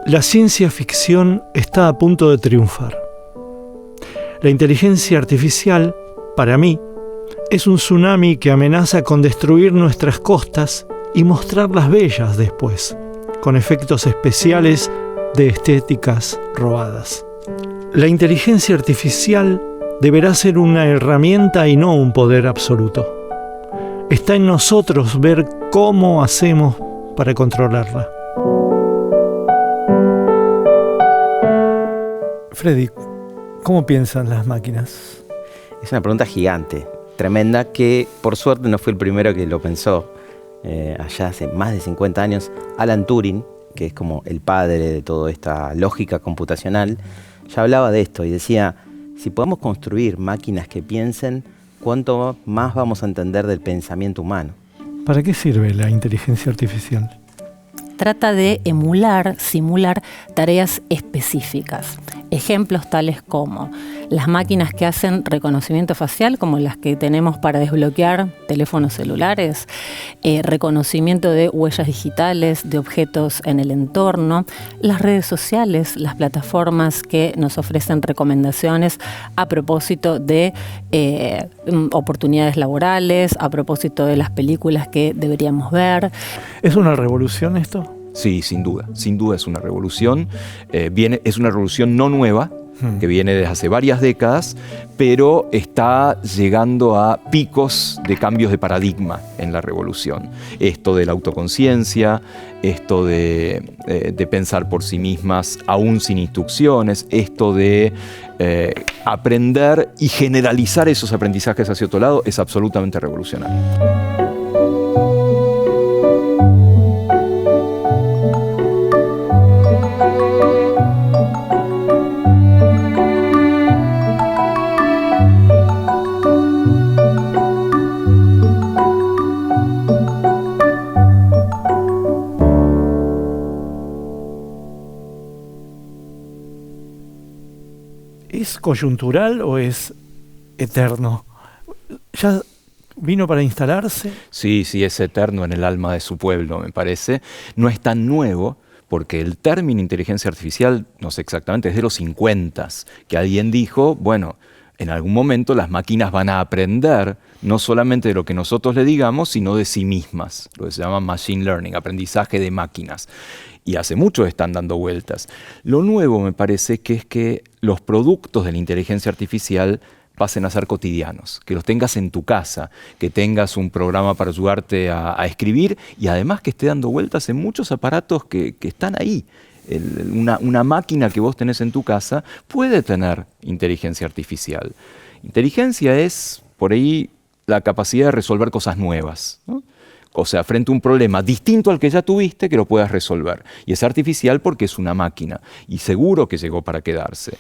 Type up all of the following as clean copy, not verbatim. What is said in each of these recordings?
La ciencia ficción está a punto de triunfar. La inteligencia artificial, para mí, es un tsunami que amenaza con destruir nuestras costas y mostrarlas bellas después, con efectos especiales de estéticas robadas. La inteligencia artificial deberá ser una herramienta y no un poder absoluto. Está en nosotros ver cómo hacemos para controlarla. Freddy, ¿cómo piensan las máquinas? Es una pregunta gigante, tremenda, que por suerte no fue el primero que lo pensó. Allá hace más de 50 años, Alan Turing, que es como el padre de toda esta lógica computacional, ya hablaba de esto y decía, si podemos construir máquinas que piensen, ¿cuánto más vamos a entender del pensamiento humano? ¿Para qué sirve la inteligencia artificial? Trata de emular, simular tareas específicas. Ejemplos tales como las máquinas que hacen reconocimiento facial, como las que tenemos para desbloquear teléfonos celulares, reconocimiento de huellas digitales, de objetos en el entorno, las redes sociales, las plataformas que nos ofrecen recomendaciones a propósito de oportunidades laborales, a propósito de las películas que deberíamos ver. ¿Es una revolución esto? Sí, sin duda es una revolución. Es una revolución no nueva, que viene desde hace varias décadas, pero está llegando a picos de cambios de paradigma en la revolución. Esto de la autoconciencia, esto de pensar por sí mismas aún sin instrucciones, esto de aprender y generalizar esos aprendizajes hacia otro lado es absolutamente revolucionario. ¿Es coyuntural o es eterno? ¿Ya vino para instalarse? Sí, es eterno en el alma de su pueblo, me parece. No es tan nuevo, porque el término inteligencia artificial, no sé exactamente, es de los 50s, que alguien dijo, bueno, en algún momento las máquinas van a aprender no solamente de lo que nosotros le digamos, sino de sí mismas, lo que se llama machine learning, aprendizaje de máquinas. Y hace mucho están dando vueltas. Lo nuevo me parece que es que los productos de la inteligencia artificial pasen a ser cotidianos, que los tengas en tu casa, que tengas un programa para ayudarte a escribir y además que esté dando vueltas en muchos aparatos que están ahí. Una máquina que vos tenés en tu casa puede tener inteligencia artificial. Inteligencia es, por ahí, la capacidad de resolver cosas nuevas, ¿no? O sea, frente a un problema distinto al que ya tuviste, que lo puedas resolver. Y es artificial porque es una máquina. Y seguro que llegó para quedarse.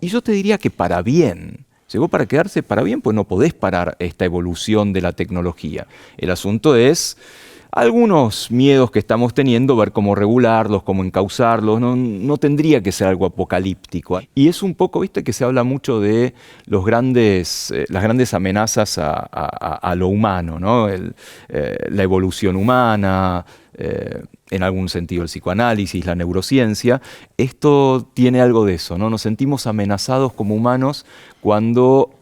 Y yo te diría que para bien. Llegó para quedarse para bien, pues no podés parar esta evolución de la tecnología. El asunto es algunos miedos que estamos teniendo, ver cómo regularlos, cómo encauzarlos, no tendría que ser algo apocalíptico. Y es un poco, viste, que se habla mucho de las grandes amenazas a lo humano, ¿no? La evolución humana, en algún sentido el psicoanálisis, la neurociencia. Esto tiene algo de eso, ¿no? Nos sentimos amenazados como humanos cuando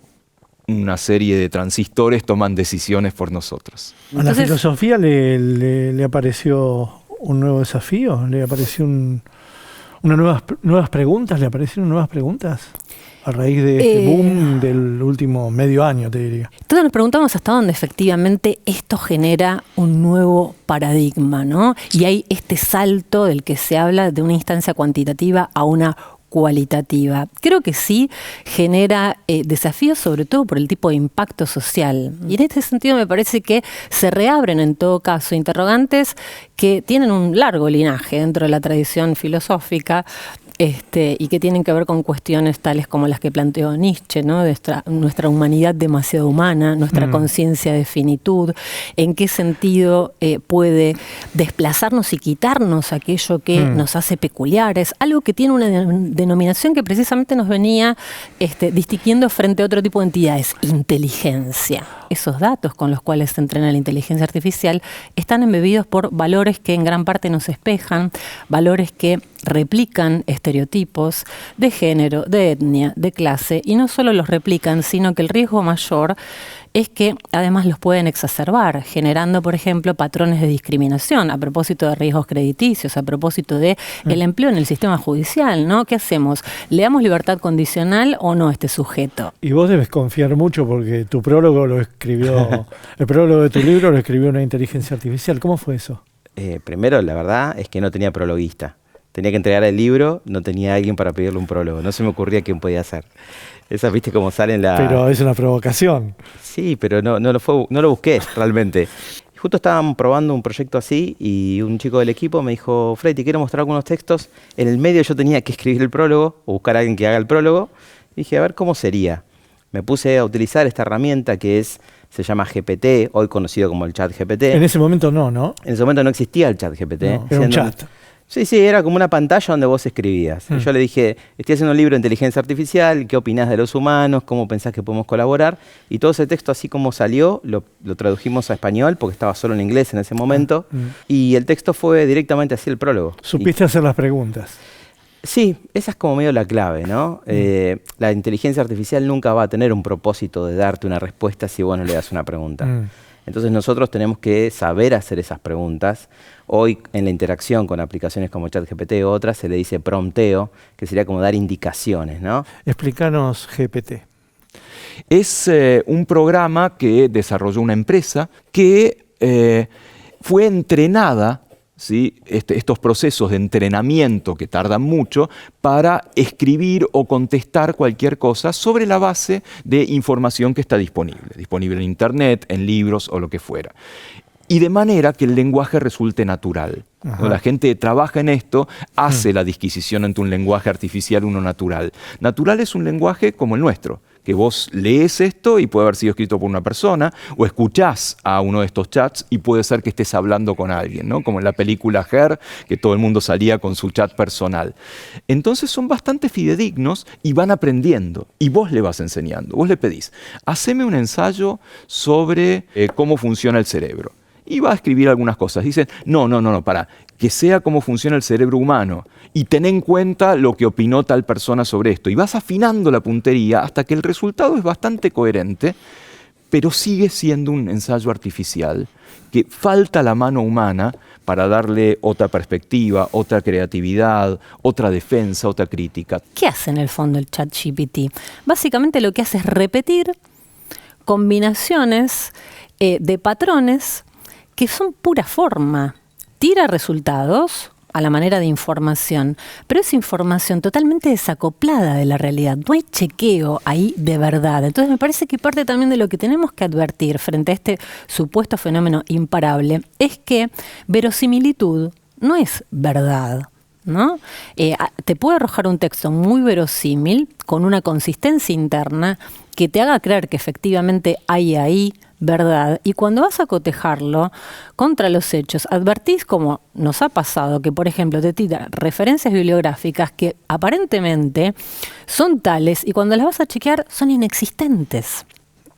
una serie de transistores toman decisiones por nosotros. ¿A la filosofía le apareció un nuevo desafío? ¿Le apareció nuevas preguntas? ¿Le aparecieron nuevas preguntas? A raíz de este boom del último medio año, te diría. Entonces nos preguntamos hasta dónde efectivamente esto genera un nuevo paradigma, ¿no? Y hay este salto del que se habla de una instancia cuantitativa a una cualitativa. Creo que sí genera desafíos, sobre todo por el tipo de impacto social. Y en este sentido me parece que se reabren en todo caso interrogantes que tienen un largo linaje dentro de la tradición filosófica, y que tienen que ver con cuestiones tales como las que planteó Nietzsche, ¿no? De nuestra humanidad demasiado humana, nuestra conciencia de finitud, en qué sentido puede desplazarnos y quitarnos aquello que nos hace peculiares, algo que tiene una denominación que precisamente nos venía distinguiendo frente a otro tipo de entidades, inteligencia. Esos datos con los cuales se entrena la inteligencia artificial están embebidos por valores que en gran parte nos espejan, valores que replican estereotipos de género, de etnia, de clase, y no solo los replican, sino que el riesgo mayor es que además los pueden exacerbar, generando, por ejemplo, patrones de discriminación a propósito de riesgos crediticios, a propósito de el empleo en el sistema judicial, ¿no? ¿Qué hacemos? ¿Le damos libertad condicional o no a este sujeto? Y vos debes confiar mucho porque tu prólogo lo escribió, el prólogo de tu libro lo escribió una inteligencia artificial. ¿Cómo fue eso? Primero, la verdad es que no tenía prologuista. Tenía que entregar el libro, no tenía alguien para pedirle un prólogo. No se me ocurría quién podía hacer. Esa, viste cómo salen la... Pero es una provocación. Sí, pero no lo busqué realmente. Justo estaban probando un proyecto así y un chico del equipo me dijo, Freddy, te quiero mostrar algunos textos. En el medio yo tenía que escribir el prólogo o buscar a alguien que haga el prólogo. Y dije, a ver cómo sería. Me puse a utilizar esta herramienta que se llama GPT, hoy conocido como el chat GPT. En ese momento no. En ese momento no existía el chat GPT. No, era un chat. Sí, era como una pantalla donde vos escribías. Yo le dije, estoy haciendo un libro de inteligencia artificial, ¿qué opinás de los humanos? ¿Cómo pensás que podemos colaborar? Y todo ese texto, así como salió, lo tradujimos a español, porque estaba solo en inglés en ese momento. Y el texto fue directamente así el prólogo. ¿Supiste hacer las preguntas? Sí, esa es como medio la clave, ¿no? La inteligencia artificial nunca va a tener un propósito de darte una respuesta si vos no le das una pregunta. Entonces nosotros tenemos que saber hacer esas preguntas. Hoy en la interacción con aplicaciones como ChatGPT u otras se le dice prompteo, que sería como dar indicaciones, ¿no? Explícanos GPT. Es un programa que desarrolló una empresa que fue entrenada, ¿sí? Estos procesos de entrenamiento que tardan mucho para escribir o contestar cualquier cosa sobre la base de información que está disponible en internet, en libros o lo que fuera. Y de manera que el lenguaje resulte natural. Cuando la gente trabaja en esto, hace la disquisición entre un lenguaje artificial y uno natural. Natural es un lenguaje como el nuestro, que vos lees esto y puede haber sido escrito por una persona, o escuchás a uno de estos chats y puede ser que estés hablando con alguien, ¿no? Como en la película Her, que todo el mundo salía con su chat personal. Entonces son bastante fidedignos y van aprendiendo, y vos le vas enseñando. Vos le pedís, haceme un ensayo sobre cómo funciona el cerebro. Y va a escribir algunas cosas. Dice, no, para que sea cómo funciona el cerebro humano y ten en cuenta lo que opinó tal persona sobre esto. Y vas afinando la puntería hasta que el resultado es bastante coherente, pero sigue siendo un ensayo artificial que falta la mano humana para darle otra perspectiva, otra creatividad, otra defensa, otra crítica. ¿Qué hace en el fondo el ChatGPT? Básicamente lo que hace es repetir combinaciones de patrones que son pura forma. Tira resultados a la manera de información, pero es información totalmente desacoplada de la realidad. No hay chequeo ahí de verdad. Entonces me parece que parte también de lo que tenemos que advertir frente a este supuesto fenómeno imparable es que verosimilitud no es verdad, ¿no? Te puede arrojar un texto muy verosímil, con una consistencia interna que te haga creer que efectivamente hay ahí verdad, y cuando vas a cotejarlo contra los hechos, advertís, como nos ha pasado, que por ejemplo te tira referencias bibliográficas que aparentemente son tales y cuando las vas a chequear son inexistentes.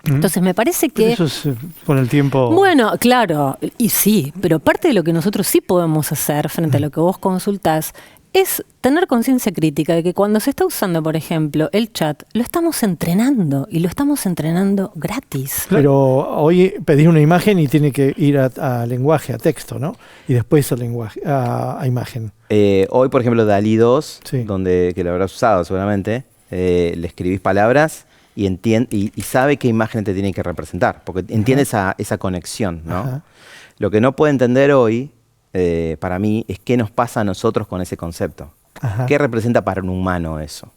Entonces me parece que... Pero eso es con el tiempo... Bueno, claro, y sí, pero parte de lo que nosotros sí podemos hacer frente a lo que vos consultás es tener conciencia crítica de que cuando se está usando, por ejemplo, el chat, lo estamos entrenando y lo estamos entrenando gratis. Pero hoy pedís una imagen y tiene que ir a lenguaje, a texto, ¿no? Y después a lenguaje, a imagen. Hoy, por ejemplo, DALL-E 2, Sí. que lo habrás usado seguramente, le escribís palabras y sabe qué imagen te tiene que representar, porque entiende esa conexión, ¿no? Ajá. Lo que no puede entender hoy, para mí, es qué nos pasa a nosotros con ese concepto. Ajá. ¿Qué representa para un humano eso?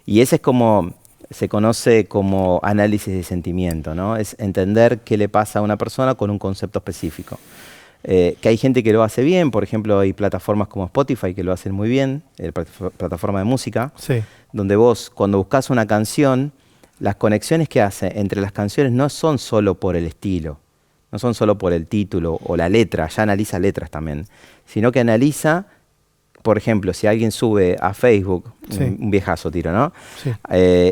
Y ese es como, se conoce como análisis de sentimiento, ¿no? Es entender qué le pasa a una persona con un concepto específico. que hay gente que lo hace bien. Por ejemplo, hay plataformas como Spotify que lo hacen muy bien, plataforma de música, Sí. donde vos, cuando buscas una canción, las conexiones que hace entre las canciones no son solo por el estilo, no son solo por el título o la letra, ya analiza letras también, sino que analiza, por ejemplo, si alguien sube a Facebook, Sí. un viejazo tiro, ¿no? Sí.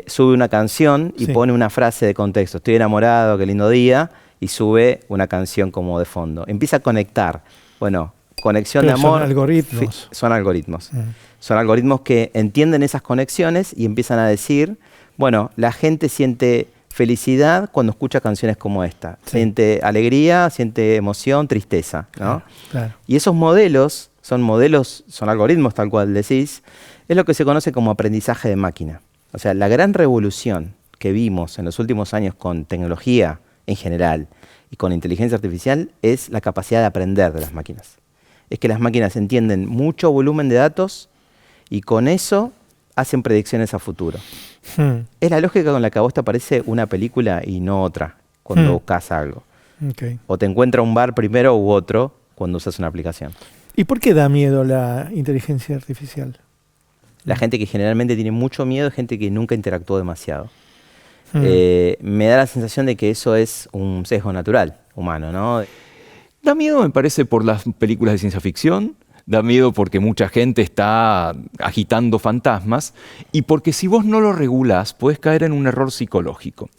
Sube una canción y Sí. pone una frase de contexto, estoy enamorado, qué lindo día, y sube una canción como de fondo. Empieza a conectar. Bueno, conexión Pero de amor. son algoritmos. Son algoritmos. Son algoritmos que entienden esas conexiones y empiezan a decir, bueno, la gente siente felicidad cuando escucha canciones como esta. Sí. Siente alegría, siente emoción, tristeza, ¿no? Claro. Y esos modelos, son algoritmos tal cual decís, es lo que se conoce como aprendizaje de máquina. O sea, la gran revolución que vimos en los últimos años con tecnología en general y con inteligencia artificial es la capacidad de aprender de las máquinas. Es que las máquinas entienden mucho volumen de datos y con eso hacen predicciones a futuro. Es la lógica con la que a vos te aparece una película y no otra cuando buscas algo. Okay. O te encuentra un bar primero u otro cuando usas una aplicación. ¿Y por qué da miedo la inteligencia artificial? La gente que generalmente tiene mucho miedo es gente que nunca interactuó demasiado. Me da la sensación de que eso es un sesgo natural humano, ¿no? Da miedo, me parece, por las películas de ciencia ficción, da miedo porque mucha gente está agitando fantasmas y porque si vos no lo regulás, podés caer en un error psicológico.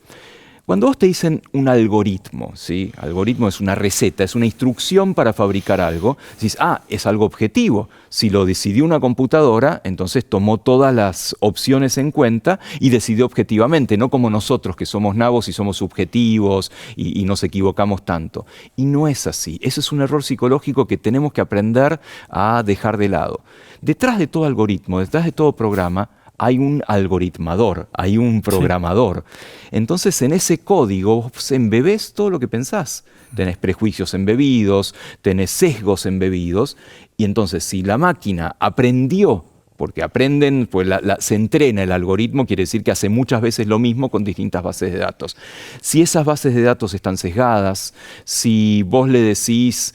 Cuando vos te dicen un algoritmo, ¿sí? Algoritmo es una receta, es una instrucción para fabricar algo, decís, es algo objetivo. Si lo decidió una computadora, entonces tomó todas las opciones en cuenta y decidió objetivamente, no como nosotros que somos nabos y somos subjetivos y nos equivocamos tanto. Y no es así. Ese es un error psicológico que tenemos que aprender a dejar de lado. Detrás de todo algoritmo, detrás de todo programa, hay un algoritmador, hay un programador. Sí. Entonces, en ese código vos embebés todo lo que pensás. Tenés prejuicios embebidos, tenés sesgos embebidos, y entonces si la máquina aprendió, porque aprenden, pues se entrena el algoritmo, quiere decir que hace muchas veces lo mismo con distintas bases de datos. Si esas bases de datos están sesgadas, si vos le decís,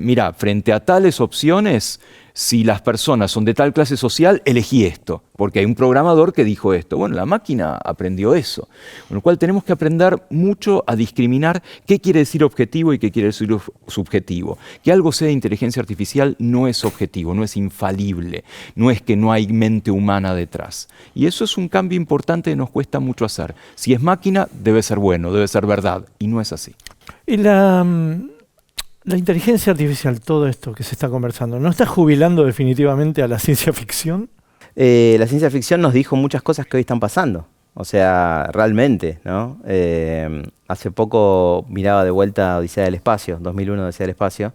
mira, frente a tales opciones, si las personas son de tal clase social, elegí esto, porque hay un programador que dijo esto. Bueno, la máquina aprendió eso. Con lo cual tenemos que aprender mucho a discriminar qué quiere decir objetivo y qué quiere decir subjetivo. Que algo sea de inteligencia artificial no es objetivo, no es infalible, no es que no hay mente humana detrás. Y eso es un cambio importante que nos cuesta mucho hacer. Si es máquina, debe ser bueno, debe ser verdad, y no es así. Y la inteligencia artificial, todo esto que se está conversando, ¿no está jubilando definitivamente a la ciencia ficción? La ciencia ficción nos dijo muchas cosas que hoy están pasando. O sea, realmente, ¿no? Hace poco miraba de vuelta Odisea del Espacio, 2001 Odisea del Espacio,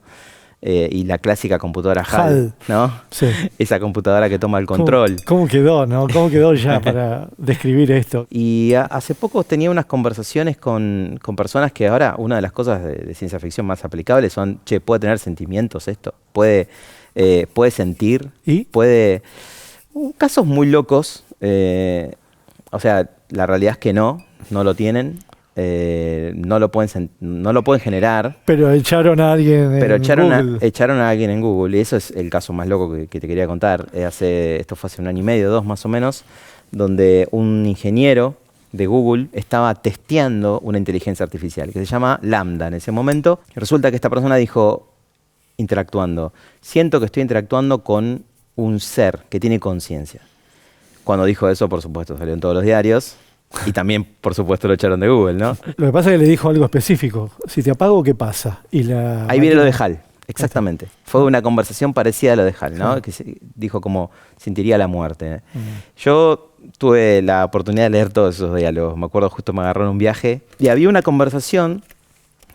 y la clásica computadora HAL, ¿no? Sí. Esa computadora que toma el control. ¿Cómo quedó, no? ¿Cómo quedó ya para describir esto? Y hace poco tenía unas conversaciones con personas que ahora, una de las cosas de ciencia ficción más aplicables son, ¿puede tener sentimientos esto? ¿Puede sentir? ¿Y? ¿Puede...? Casos muy locos. O sea, la realidad es que no lo tienen. No lo pueden generar. Pero echaron a alguien en Google. Echaron a alguien en Google. Y eso es el caso más loco que te quería contar. Esto fue hace 1 año y medio, 2 más o menos, donde un ingeniero de Google estaba testeando una inteligencia artificial que se llama Lambda en ese momento. Resulta que esta persona dijo, interactuando, siento que estoy interactuando con un ser que tiene conciencia. Cuando dijo eso, por supuesto, salió en todos los diarios. Y también, por supuesto, lo echaron de Google, ¿no? Lo que pasa es que le dijo algo específico. Si te apago, ¿qué pasa? Ahí viene lo de HAL, exactamente. Fue una conversación parecida a lo de HAL, ¿no? Sí. Que dijo como sentiría la muerte. Yo tuve la oportunidad de leer todos esos diálogos. Me acuerdo, justo me agarró en un viaje. Y había una conversación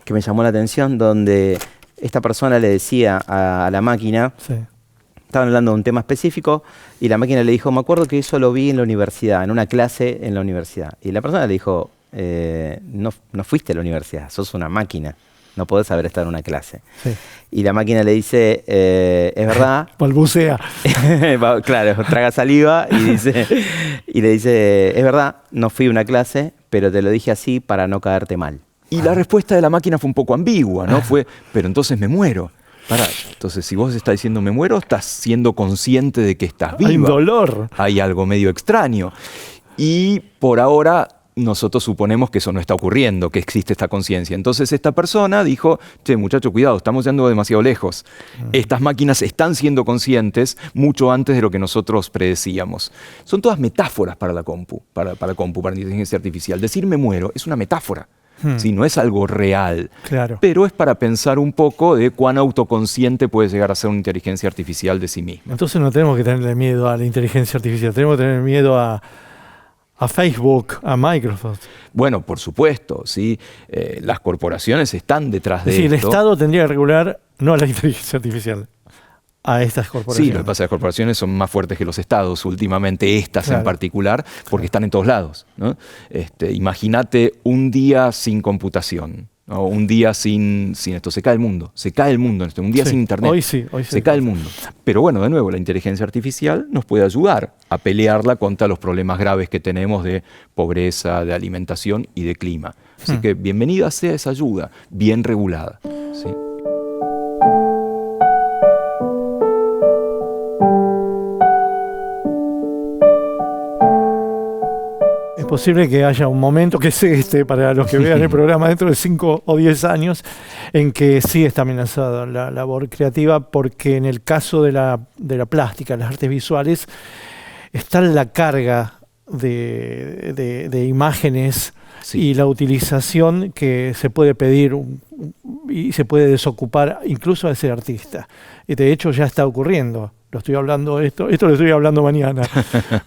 que me llamó la atención donde esta persona le decía a la máquina... Sí. Estaban hablando de un tema específico y la máquina le dijo, me acuerdo que eso lo vi en la universidad, en una clase en la universidad. Y la persona le dijo, no fuiste a la universidad, sos una máquina, no podés haber estado en una clase. Sí. Y la máquina le dice, es verdad. Balbucea. Claro, traga saliva y le dice, es verdad, no fui a una clase, pero te lo dije así para no caerte mal. Y la respuesta de la máquina fue un poco ambigua, ¿no? Fue, pero entonces me muero. Pará, entonces si vos estás diciendo me muero, estás siendo consciente de que estás viva. Hay un dolor. Hay algo medio extraño. Y por ahora nosotros suponemos que eso no está ocurriendo, que existe esta conciencia. Entonces esta persona dijo, che, muchacho, cuidado, estamos yendo demasiado lejos. Estas máquinas están siendo conscientes mucho antes de lo que nosotros predecíamos. Son todas metáforas para la compu, para inteligencia artificial. Decir me muero es una metáfora. ¿Sí? No es algo real, Claro. pero es para pensar un poco de cuán autoconsciente puede llegar a ser una inteligencia artificial de sí misma. Entonces no tenemos que tenerle miedo a la inteligencia artificial, tenemos que tener miedo a Facebook, a Microsoft. Bueno, por supuesto, ¿sí? Las corporaciones están detrás de Sí, el esto. Estado tendría que regular no a la inteligencia artificial, a estas corporaciones. Sí, lo que pasa es que las corporaciones son más fuertes que los estados últimamente, estas Claro. en particular, porque están en todos lados, ¿no? Imagínate un día sin computación, ¿no? Un día sin esto, se cae el mundo, un día Sí, sin internet, hoy sí. se cae el mundo. Pero bueno, de nuevo, la inteligencia artificial nos puede ayudar a pelearla contra los problemas graves que tenemos de pobreza, de alimentación y de clima. Así que bienvenida sea esa ayuda, bien regulada, ¿sí? Es posible que haya un momento, que es para los que vean el programa dentro de 5 o 10 años, en que sí está amenazada la labor creativa, porque en el caso de la plástica, las artes visuales, está la carga de imágenes Sí. y la utilización que se puede pedir y se puede desocupar incluso a ese artista. Y de hecho ya está ocurriendo. Lo estoy hablando, esto lo estoy hablando mañana,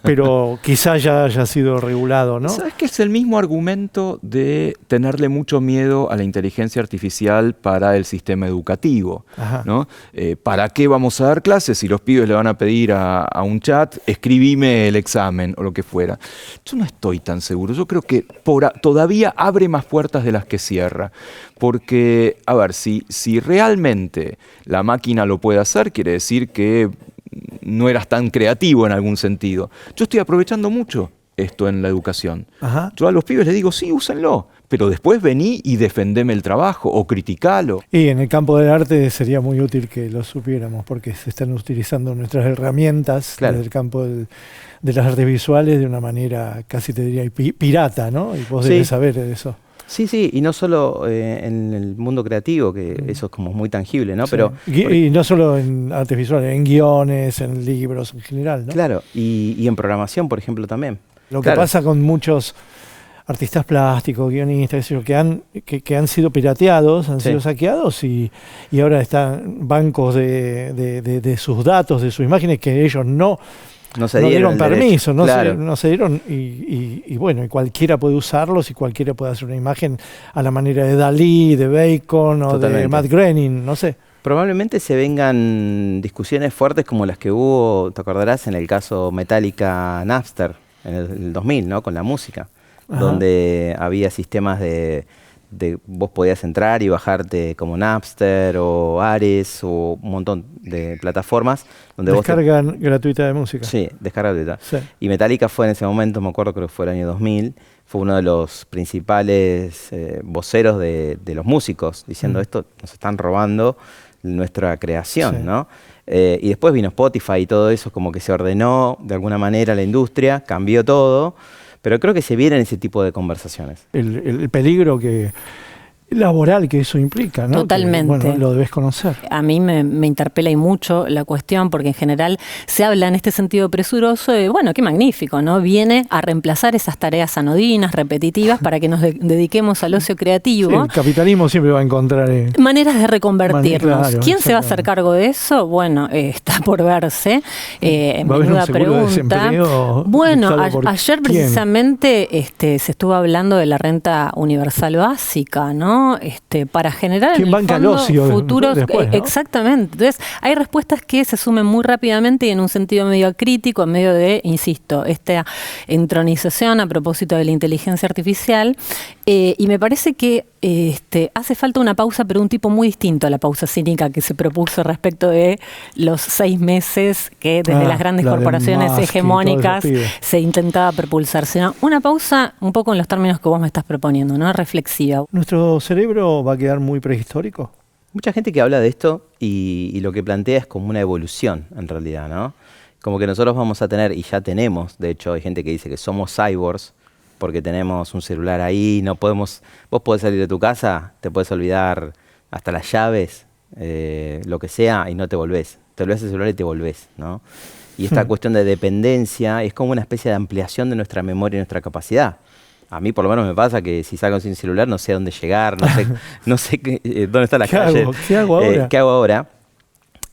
pero quizás ya haya sido regulado, ¿no? ¿Sabes que es el mismo argumento de tenerle mucho miedo a la inteligencia artificial para el sistema educativo? Ajá. ¿No? ¿Para qué vamos a dar clases si los pibes le van a pedir a un chat, escribime el examen o lo que fuera? Yo no estoy tan seguro. Yo creo que todavía abre más puertas de las que cierra. Porque, a ver, si realmente la máquina lo puede hacer, quiere decir que no eras tan creativo en algún sentido. Yo estoy aprovechando mucho esto en la educación. Ajá. Yo a los pibes les digo, sí, úsenlo, pero después vení y defendeme el trabajo o criticalo. Y en el campo del arte sería muy útil que lo supiéramos, porque se están utilizando nuestras herramientas Claro. del campo de las artes visuales de una manera casi te diría pirata, ¿no? Y vos Sí. debes saber de eso. Sí, y no solo en el mundo creativo, que eso es como muy tangible, ¿no? Sí. Pero Y no solo en artes visuales, en guiones, en libros en general, ¿no? claro, y en programación, por ejemplo, también. Lo que Claro. pasa con muchos artistas plásticos, guionistas, qué sé yo, que han sido pirateados, han Sí. sido saqueados y ahora están bancos de sus datos, de sus imágenes que ellos no No dieron el derecho. permiso, Claro. no se dieron y bueno, y cualquiera puede usarlos y cualquiera puede hacer una imagen a la manera de Dalí, de Bacon o de Totalmente. Matt Groening, no sé. Probablemente se vengan discusiones fuertes como las que hubo, te acordarás, en el caso Metallica Napster, en el 2000, ¿no? Con la música, Ajá. donde había sistemas de vos podías entrar y bajarte como Napster o Ares o un montón de plataformas donde Descarga gratuita de música. Sí, descarga gratuita. Sí. Y Metallica fue en ese momento, me acuerdo, creo que fue el año 2000, fue uno de los principales voceros de los músicos, diciendo esto nos están robando nuestra creación, Sí. ¿no? Y después vino Spotify y todo eso, como que se ordenó de alguna manera la industria, cambió todo, pero creo que se vienen ese tipo de conversaciones. El peligro laboral que eso implica, ¿no? Totalmente. Que, bueno, lo debes conocer. A mí me interpela y mucho la cuestión porque en general se habla en este sentido presuroso de, bueno, qué magnífico, ¿no? Viene a reemplazar esas tareas anodinas, repetitivas, para que nos dediquemos al ocio Sí, creativo. el capitalismo siempre va a encontrar... Maneras de reconvertirnos. Claro, ¿Quién se va a hacer exactamente. cargo de eso? Bueno, está por verse. ¿Va a haber un Menuda seguro de pregunta. desempleo Bueno, dictado por ayer quién? precisamente se estuvo hablando de la renta universal básica, ¿no? Para generar ¿Quién en el banca el fondo ocio futuros. después, ¿no? Exactamente. Entonces, hay respuestas que se sumen muy rápidamente y en un sentido medio crítico, en medio de, insisto, esta entronización a propósito de la inteligencia artificial. Y me parece que hace falta una pausa, pero un tipo muy distinto a la pausa cínica que se propuso respecto de los 6 meses que desde las grandes corporaciones hegemónicas se intentaba propulsar, sino una pausa un poco en los términos que vos me estás proponiendo, ¿no? Reflexiva. ¿Nuestro cerebro va a quedar muy prehistórico? Mucha gente que habla de esto y lo que plantea es como una evolución, en realidad, ¿no? Como que nosotros vamos a tener, y ya tenemos, de hecho hay gente que dice que somos cyborgs, porque tenemos un celular ahí, no podemos, vos podés salir de tu casa, te podés olvidar hasta las llaves, lo que sea, y no te volvés. Te olvidás el celular y te volvés, ¿no? Y esta cuestión de dependencia es como una especie de ampliación de nuestra memoria y nuestra capacidad. A mí por lo menos me pasa que si salgo sin celular no sé a dónde llegar, no sé dónde está la calle. ¿Qué hago ahora? ¿Qué hago ahora?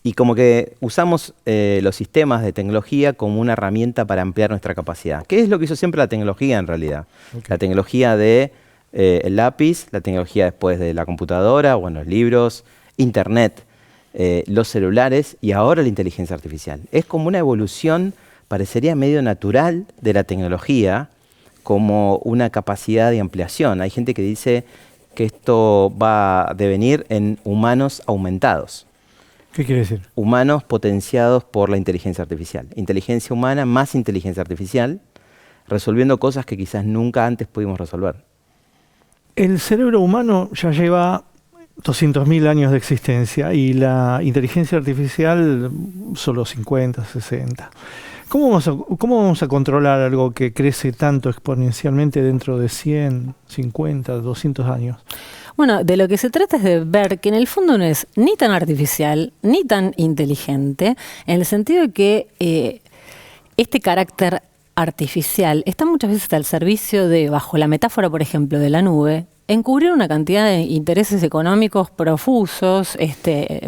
Y como que usamos los sistemas de tecnología como una herramienta para ampliar nuestra capacidad. ¿Qué es lo que hizo siempre la tecnología en realidad? Okay. La tecnología de el lápiz, la tecnología después de la computadora, bueno, los libros, internet, los celulares y ahora la inteligencia artificial. Es como una evolución, parecería medio natural de la tecnología, como una capacidad de ampliación. Hay gente que dice que esto va a devenir en humanos aumentados. ¿Qué quiere decir? Humanos potenciados por la inteligencia artificial. Inteligencia humana más inteligencia artificial, resolviendo cosas que quizás nunca antes pudimos resolver. El cerebro humano ya lleva 200.000 años de existencia y la inteligencia artificial solo 50, 60. ¿Cómo vamos a controlar algo que crece tanto exponencialmente dentro de 100, 50, 200 años? Bueno, de lo que se trata es de ver que en el fondo no es ni tan artificial, ni tan inteligente, en el sentido de que este carácter artificial está muchas veces al servicio de, bajo la metáfora, por ejemplo, de la nube, encubrir una cantidad de intereses económicos profusos,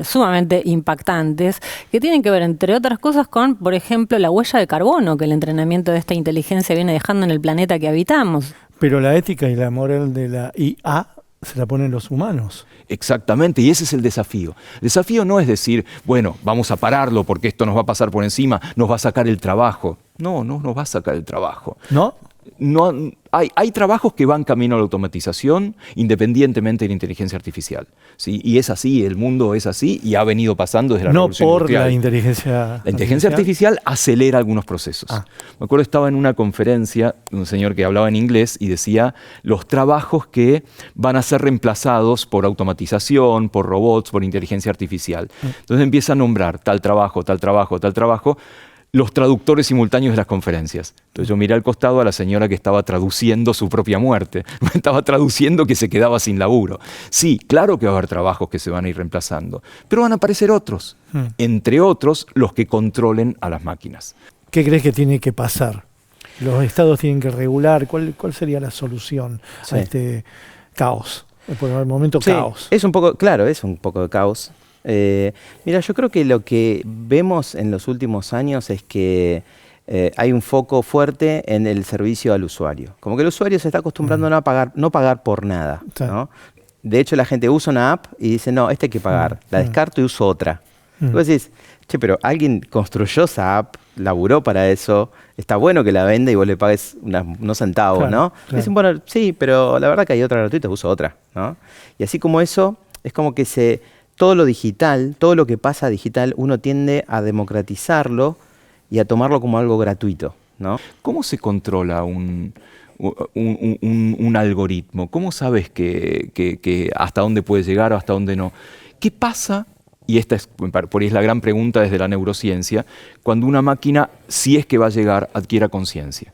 sumamente impactantes, que tienen que ver, entre otras cosas, con, por ejemplo, la huella de carbono que el entrenamiento de esta inteligencia viene dejando en el planeta que habitamos. Pero la ética y la moral de la IA se la ponen los humanos. Exactamente, y ese es el desafío. El desafío no es decir, bueno, vamos a pararlo porque esto nos va a pasar por encima, nos va a sacar el trabajo. No nos va a sacar el trabajo. ¿No? No, hay trabajos que van camino a la automatización independientemente de la inteligencia artificial, ¿sí? Y es así, el mundo es así y ha venido pasando desde la revolución industrial. No por la inteligencia artificial. La inteligencia artificial acelera algunos procesos. Me acuerdo, estaba en una conferencia, un señor que hablaba en inglés y decía los trabajos que van a ser reemplazados por automatización, por robots, por inteligencia artificial. Entonces empieza a nombrar tal trabajo, tal trabajo, tal trabajo, los traductores simultáneos de las conferencias. Entonces yo miré al costado a la señora que estaba traduciendo su propia muerte. Estaba traduciendo que se quedaba sin laburo. Sí, claro que va a haber trabajos que se van a ir reemplazando, pero van a aparecer otros. Entre otros, los que controlen a las máquinas. ¿Qué crees que tiene que pasar? ¿Los estados tienen que regular? ¿Cuál sería la solución a este caos? Por el momento, caos. Es un poco, claro, es un poco de caos. Mira, yo creo que lo que vemos en los últimos años es que hay un foco fuerte en el servicio al usuario. Como que el usuario se está acostumbrando a no pagar por nada, ¿no? De hecho, la gente usa una app y dice, no, esta hay que pagar. La descarto y uso otra. Vos decís, che, pero alguien construyó esa app, laburó para eso, está bueno que la venda y vos le pagues unos centavos, ¿no? Dicen, bueno, sí, pero la verdad que hay otra gratuita, uso otra, ¿no? Y así como eso, es como que todo lo digital, todo lo que pasa digital, uno tiende a democratizarlo y a tomarlo como algo gratuito, ¿no? ¿Cómo se controla un algoritmo? ¿Cómo sabes que hasta dónde puede llegar o hasta dónde no? ¿Qué pasa? Y esta es, por ahí es la gran pregunta desde la neurociencia, cuando una máquina, si es que va a llegar, adquiera conciencia.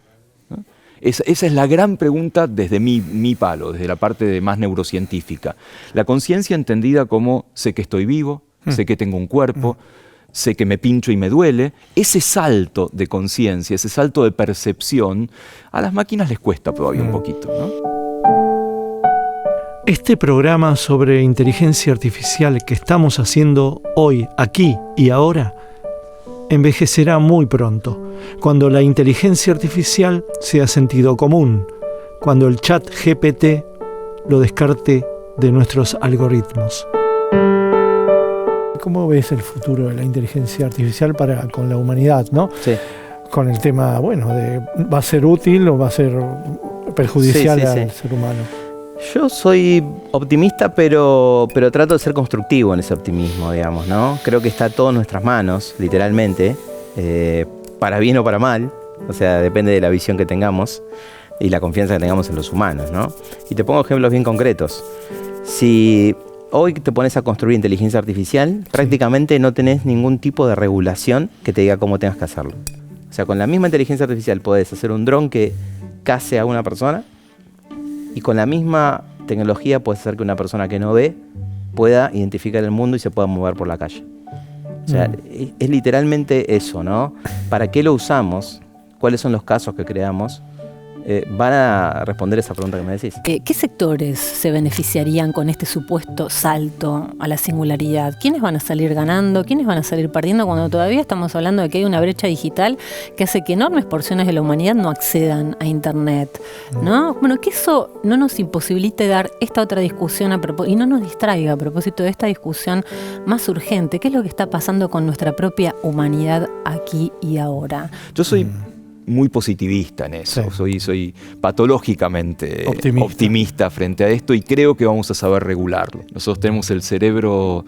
Esa es la gran pregunta desde mi palo, desde la parte más neurocientífica. La conciencia entendida como sé que estoy vivo, sé que tengo un cuerpo, sé que me pincho y me duele. Ese salto de conciencia, ese salto de percepción, a las máquinas les cuesta todavía un poquito, ¿no? Este programa sobre inteligencia artificial que estamos haciendo hoy, aquí y ahora, envejecerá muy pronto, cuando la inteligencia artificial sea sentido común, cuando el chat GPT lo descarte de nuestros algoritmos. ¿Cómo ves el futuro de la inteligencia artificial con la humanidad, ¿no? Sí. Con el tema, bueno, ¿va a ser útil o va a ser perjudicial al ser humano? Yo soy optimista, pero trato de ser constructivo en ese optimismo, digamos, ¿no? Creo que está todo en nuestras manos, literalmente, para bien o para mal. O sea, depende de la visión que tengamos y la confianza que tengamos en los humanos, ¿no? Y te pongo ejemplos bien concretos. Si hoy te pones a construir inteligencia artificial, prácticamente no tenés ningún tipo de regulación que te diga cómo tengas que hacerlo. O sea, con la misma inteligencia artificial podés hacer un dron que case a una persona, y con la misma tecnología puedes hacer que una persona que no ve pueda identificar el mundo y se pueda mover por la calle. O sea, es literalmente eso, ¿no? ¿Para qué lo usamos? ¿Cuáles son los casos que creamos? Van a responder esa pregunta que me decís. ¿Qué sectores se beneficiarían con este supuesto salto a la singularidad? ¿Quiénes van a salir ganando? ¿Quiénes van a salir perdiendo cuando todavía estamos hablando de que hay una brecha digital que hace que enormes porciones de la humanidad no accedan a Internet, ¿no? Bueno, que eso no nos imposibilite dar esta otra discusión y no nos distraiga a propósito de esta discusión más urgente. ¿Qué es lo que está pasando con nuestra propia humanidad aquí y ahora? Yo soy muy positivista en eso, soy patológicamente optimista frente a esto, y creo que vamos a saber regularlo. Nosotros tenemos el cerebro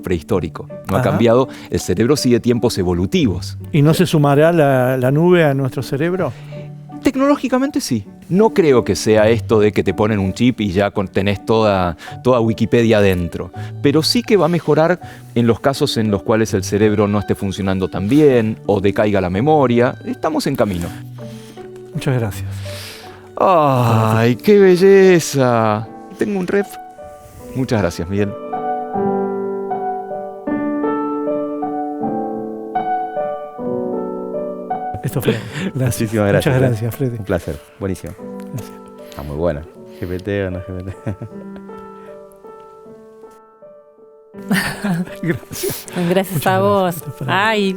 prehistórico, no ha cambiado, el cerebro sigue tiempos evolutivos. ¿Y no se sumará la nube a nuestro cerebro? Tecnológicamente sí. No creo que sea esto de que te ponen un chip y ya tenés toda Wikipedia adentro. Pero sí que va a mejorar en los casos en los cuales el cerebro no esté funcionando tan bien o decaiga la memoria. Estamos en camino. Muchas gracias. ¡Ay, qué belleza! Tengo un ref. Muchas gracias, Miguel. Esto fue. Gracias. Muchísimas gracias. Muchas gracias, Freddy. Un placer. Buenísimo. Gracias. Está muy buena. GPT o no GPT. Gracias. Gracias Muchas a vos. gracias. Ay,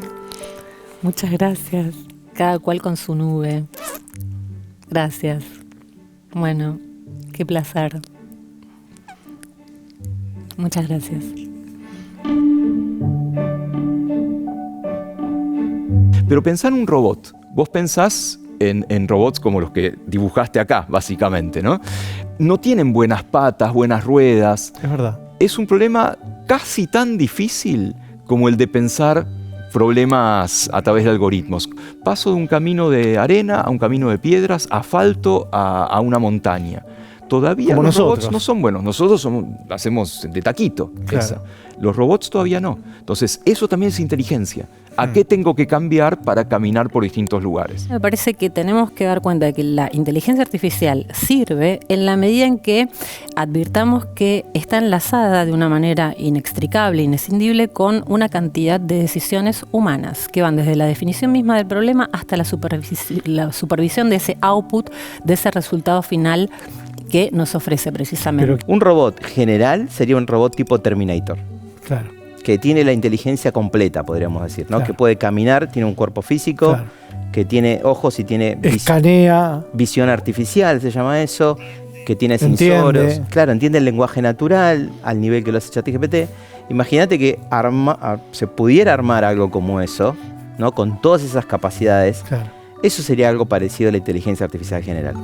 muchas gracias. Cada cual con su nube. Gracias. Bueno, qué placer. Muchas gracias. Pero pensá en un robot. Vos pensás en robots como los que dibujaste acá, básicamente, ¿no? No tienen buenas patas, buenas ruedas. Es verdad. Es un problema casi tan difícil como el de pensar problemas a través de algoritmos. Paso de un camino de arena a un camino de piedras, asfalto a una montaña. Todavía los robots no son buenos. Nosotros hacemos de taquito. Claro. Los robots todavía no. Entonces, eso también es inteligencia. ¿A qué tengo que cambiar para caminar por distintos lugares? Me parece que tenemos que dar cuenta de que la inteligencia artificial sirve en la medida en que advirtamos que está enlazada de una manera inextricable, inescindible, con una cantidad de decisiones humanas que van desde la definición misma del problema hasta la supervisión de ese output, de ese resultado final que nos ofrece precisamente. Un robot general sería un robot tipo Terminator. Claro. Que tiene la inteligencia completa, podríamos decir, ¿no? Claro. Que puede caminar, tiene un cuerpo físico, Claro. que tiene ojos y tiene Escanea. visión artificial, se llama eso, que tiene Entiende. sensores. Claro, entiende el lenguaje natural al nivel que lo hace ChatGPT. Imagínate que se pudiera armar algo como eso, ¿no? Con todas esas capacidades. Claro. Eso sería algo parecido a la inteligencia artificial general.